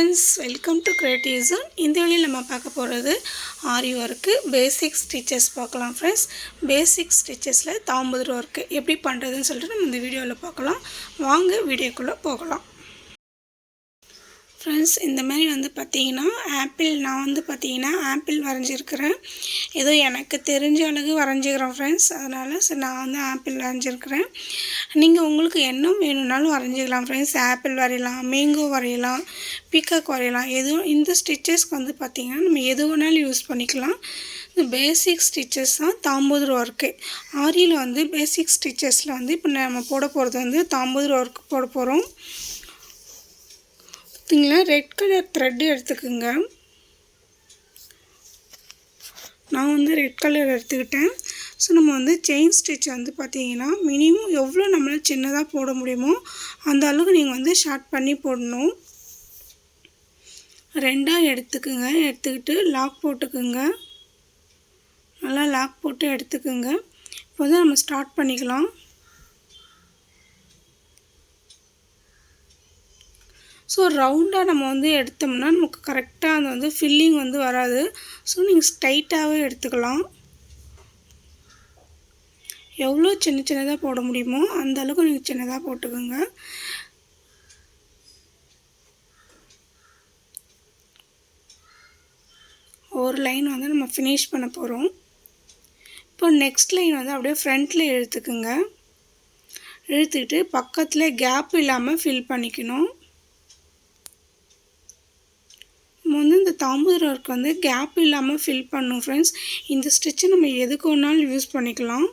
friends, welcome to Creative Zone. இந்த வீடியோல நம்ம பார்க்க போறது ஆரி வர்க் பேசிக் ஸ்டிச்சஸ் பார்க்கலாம் friends. பேசிக் ஸ்டிச்சஸ்ல தாம்பூர் வர்க் எப்படி பண்றதுன்னு சொல்லிட்டு நம்ம இந்த வீடியோல பார்க்கலாம். வாங்க வீடியோக்குள்ள போகலாம். Friends, இந்த மாதிரி வந்து பாத்தீங்கன்னா ஆப்பிள் நான் வந்து பாத்தீங்கன்னா ஆப்பிள் வரைஞ்சிருக்கேன். ஏதோ எனக்கு தெரிஞ்ச அளவுக்கு வரைஞ்சிக்கிறேன் friends. அதனால நான் வந்து ஆப்பிள் வரைஞ்சிருக்கேன். நீங்க உங்களுக்கு என்ன வேணும்னாலும் வரைஞ்சிக்கலாம் friends. ஆப்பிள் வரையலாம், மேங்கோ வரையலாம், பீகாக் வரையலாம். இந்த ஸ்டிச்சஸ்க்கு வந்து பாத்தீங்கன்னா நம்ம எது வேணாலும் யூஸ் பண்ணிக்கலாம். இந்த பேசிக் ஸ்டிச்சஸ் தான் தாம்பூர் வர்க். ஆரியில வந்து பேசிக் ஸ்டிச்சஸ்ல வந்து இப்போ நம்ம போட போறது வந்து தாம்பூர் வர்க் போட போறோம். ரெட் கலர் த்ரெட் எடுத்துக்கங்க. நான் வந்து ரெட் கலர் எடுத்துக்கிட்டேன். ஸோ நம்ம வந்து செயின் ஸ்டிச் வந்து பார்த்தீங்கன்னா மினிமம் எவ்வளோ நம்மளால் சின்னதாக போட முடியுமோ அந்த அளவுக்கு நீங்கள் வந்து ஷார்ட் பண்ணி போடணும். ரெண்டாக எடுத்துக்குங்க. எடுத்துக்கிட்டு லாக் போட்டுக்குங்க. நல்லா லாக் போட்டு எடுத்துக்குங்க. இப்போ வந்து நம்ம ஸ்டார்ட் பண்ணிக்கலாம். ஸோ ரவுண்டாக நம்ம வந்து எடுத்தோம்னா நமக்கு கரெக்டாக அந்த வந்து ஃபில்லிங் வந்து வராது. ஸோ நீங்கள் ஸ்ட்ரைட்டாகவே எடுத்துக்கலாம். எவ்வளோ சின்னதாக போட முடியுமோ அந்த அளவுக்கு நீங்கள் சின்னதாக போட்டுக்கோங்க. ஒரு லைன் வந்து நம்ம ஃபினிஷ் பண்ண போகிறோம். இப்போ நெக்ஸ்ட் லைன் வந்து அப்படியே ஃப்ரண்ட்டில் இழுத்துக்குங்க. இழுத்துக்கிட்டு பக்கத்தில் கேப் இல்லாமல் ஃபில் பண்ணிக்கணும். நம்ம வந்து இந்த தாம்பூர் வர்க் வந்து கேப் இல்லாமல் ஃபில் பண்ணணும் ஃப்ரெண்ட்ஸ். இந்த ஸ்டிச்சை நம்ம எதுக்கு வேணாலும் யூஸ் பண்ணிக்கலாம்.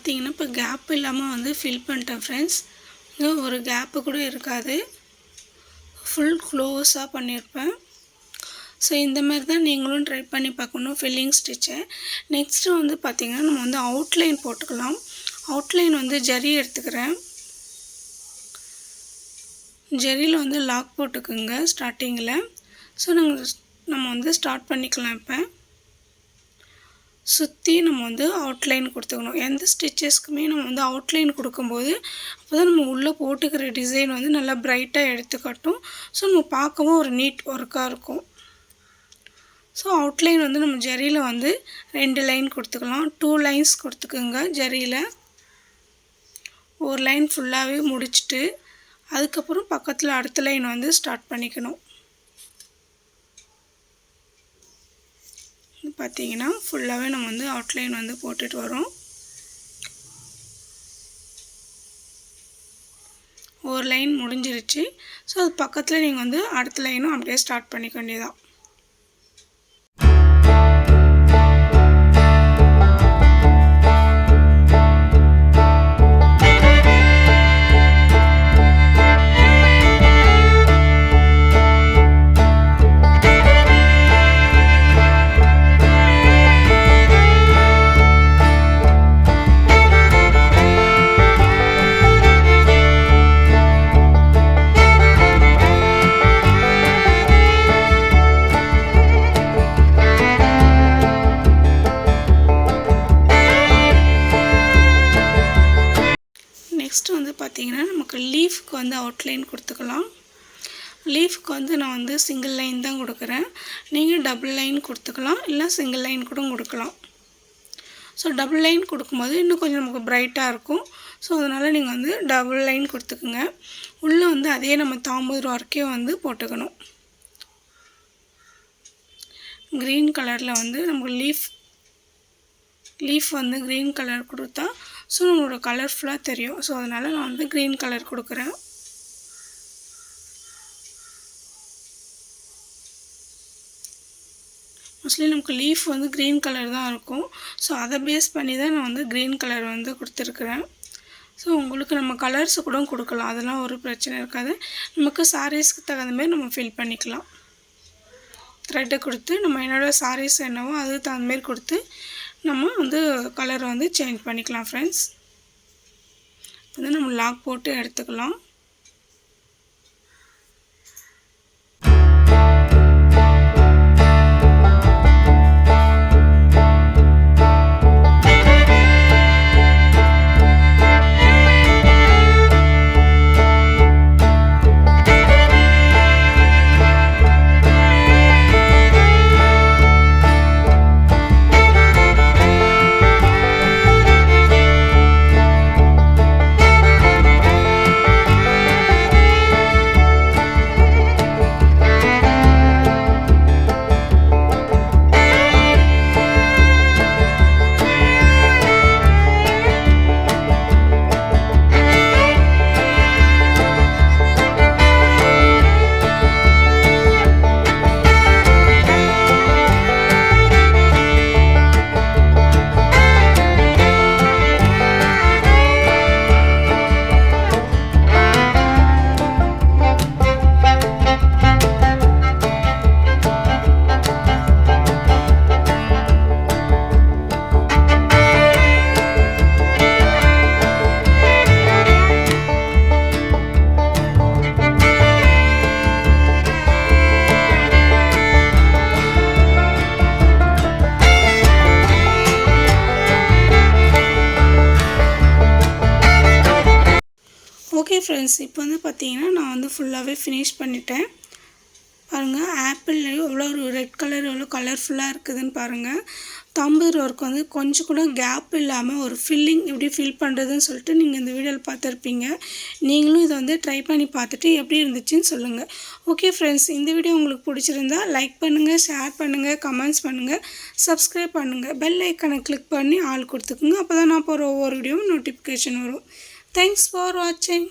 பார்த்தீங்கன்னா இப்போ கேப் இல்லாமல் வந்து ஃபில் பண்ணிட்டேன் ஃப்ரெண்ட்ஸ். ஒரு கேப்பு கூட இருக்காது, ஃபுல் க்ளோஸாக பண்ணியிருப்பேன். ஸோ இந்த மாதிரி தான் நீங்களும் ட்ரை பண்ணி பார்க்கணும் ஃபில்லிங் ஸ்டிச்சை. நெக்ஸ்ட்டு வந்து பார்த்திங்கன்னா நம்ம வந்து அவுட்லைன் போட்டுக்கலாம். அவுட்லைன் வந்து ஜரி எடுத்துக்கிறேன். ஜரியில் வந்து லாக் போட்டுக்குங்க ஸ்டார்டிங்கில். ஸோ நம்ம வந்து ஸ்டார்ட் பண்ணிக்கலாம். இப்போ சுற்றி நம்ம வந்து அவுட்லைன் கொடுத்துக்கணும். எந்த ஸ்டிச்சஸ்க்குமே நம்ம வந்து அவுட்லைன் கொடுக்கும்போது அப்போ தான் நம்ம உள்ளே போட்டுக்கிற டிசைன் வந்து நல்லா ப்ரைட்டாக எடுத்துக்காட்டும். ஸோ நம்ம பார்க்கவும் ஒரு நீட் ஒர்க்காக இருக்கும். ஸோ அவுட்லைன் வந்து நம்ம ஜரியில் வந்து 2 லைன் கொடுத்துக்கலாம். 2 லைன்ஸ் கொடுத்துக்குங்க ஜரியில். ஒரு லைன் ஃபுல்லாகவே முடிச்சுட்டு அதுக்கப்புறம் பக்கத்தில் அடுத்த லைன் வந்து ஸ்டார்ட் பண்ணிக்கணும். பார்த்தீங்கன்னா ஃபுல்லாகவே நம்ம வந்து அவுட்லைன் வந்து போட்டுட்டு வரோம். ஒரு லைன் முடிஞ்சிருச்சு. ஸோ அது பக்கத்தில் நீங்கள் வந்து அடுத்த லைனும் அப்படியே ஸ்டார்ட் பண்ணிக்க வேண்டியதான். நெக்ஸ்ட்டு வந்து பார்த்திங்கன்னா நமக்கு லீஃப்க்கு வந்து அவுட்லைன் கொடுத்துக்கலாம். லீஃப்க்கு வந்து நான் வந்து சிங்கிள் லைன் தான் கொடுக்குறேன். நீங்கள் டபுள் லைன் கொடுத்துக்கலாம், இல்லை சிங்கிள் லைன் கூட கொடுக்கலாம். ஸோ டபுள் லைன் கொடுக்கும்போது இன்னும் கொஞ்சம் நமக்கு ப்ரைட்டாக இருக்கும். ஸோ அதனால் நீங்கள் வந்து டபுள் லைன் கொடுத்துக்குங்க. உள்ளே வந்து அதே நம்ம தாம்பூர் ஒர்க்கே வந்து போட்டுக்கணும். க்ரீன் கலரில் வந்து நமக்கு லீஃப் வந்து க்ரீன் கலர் கொடுத்தா ஸோ நம்மளோட கலர்ஃபுல்லாக தெரியும். ஸோ அதனால் நான் வந்து க்ரீன் கலர் கொடுக்குறேன். மோஸ்ட்லி நமக்கு லீஃப் வந்து க்ரீன் கலர் தான் இருக்கும். ஸோ அதை பேஸ் பண்ணி தான் நான் வந்து க்ரீன் கலர் வந்து கொடுத்துருக்குறேன். ஸோ உங்களுக்கு நம்ம கலர்ஸ் கூட கொடுக்கலாம், அதெல்லாம் ஒரு பிரச்சனை இருக்காது. நமக்கு சாரீஸ்க்கு தகுந்த மாதிரி நம்ம ஃபில் பண்ணிக்கலாம். த்ரெட்டை கொடுத்து நம்ம என்னோடய சாரீஸ் என்னவோ அதுக்கு தகுந்த மாதிரி கொடுத்து நம்ம வந்து கலரை வந்து சேஞ்ச் பண்ணிக்கலாம் ஃப்ரெண்ட்ஸ். வந்து நம்ம லாக் போட்டு எடுத்துக்கலாம். ஓகே ஃப்ரெண்ட்ஸ், இப்போ வந்து பார்த்தீங்கன்னா நான் வந்து ஃபுல்லாகவே ஃபினிஷ் பண்ணிட்டேன். பாருங்கள், ஆப்பிள் எவ்வளோ ஒரு ரெட் கலர் எவ்வளோ கலர்ஃபுல்லாக இருக்குதுன்னு பாருங்கள். தம்பூர் ஒர்க் வந்து கொஞ்சம் கூட கேப் இல்லாமல் ஒரு ஃபில்லிங் எப்படி ஃபில் பண்ணுறதுன்னு சொல்லிட்டு நீங்கள் இந்த வீடியோவில் பார்த்துருப்பீங்க. நீங்களும் இதை வந்து ட்ரை பண்ணி பார்த்துட்டு எப்படி இருந்துச்சுன்னு சொல்லுங்கள். ஓகே ஃப்ரெண்ட்ஸ், இந்த வீடியோ உங்களுக்கு பிடிச்சிருந்தா லைக் பண்ணுங்கள், ஷேர் பண்ணுங்கள், கமெண்ட்ஸ் பண்ணுங்கள், சப்ஸ்கிரைப் பண்ணுங்கள், பெல் ஐக்கனை கிளிக் பண்ணி ஆல் கொடுத்துக்குங்க. அப்போ தான் நான் போகிற ஒவ்வொரு வீடியோவும் நோட்டிஃபிகேஷன் வரும். தேங்க்ஸ் ஃபார் வாட்சிங்.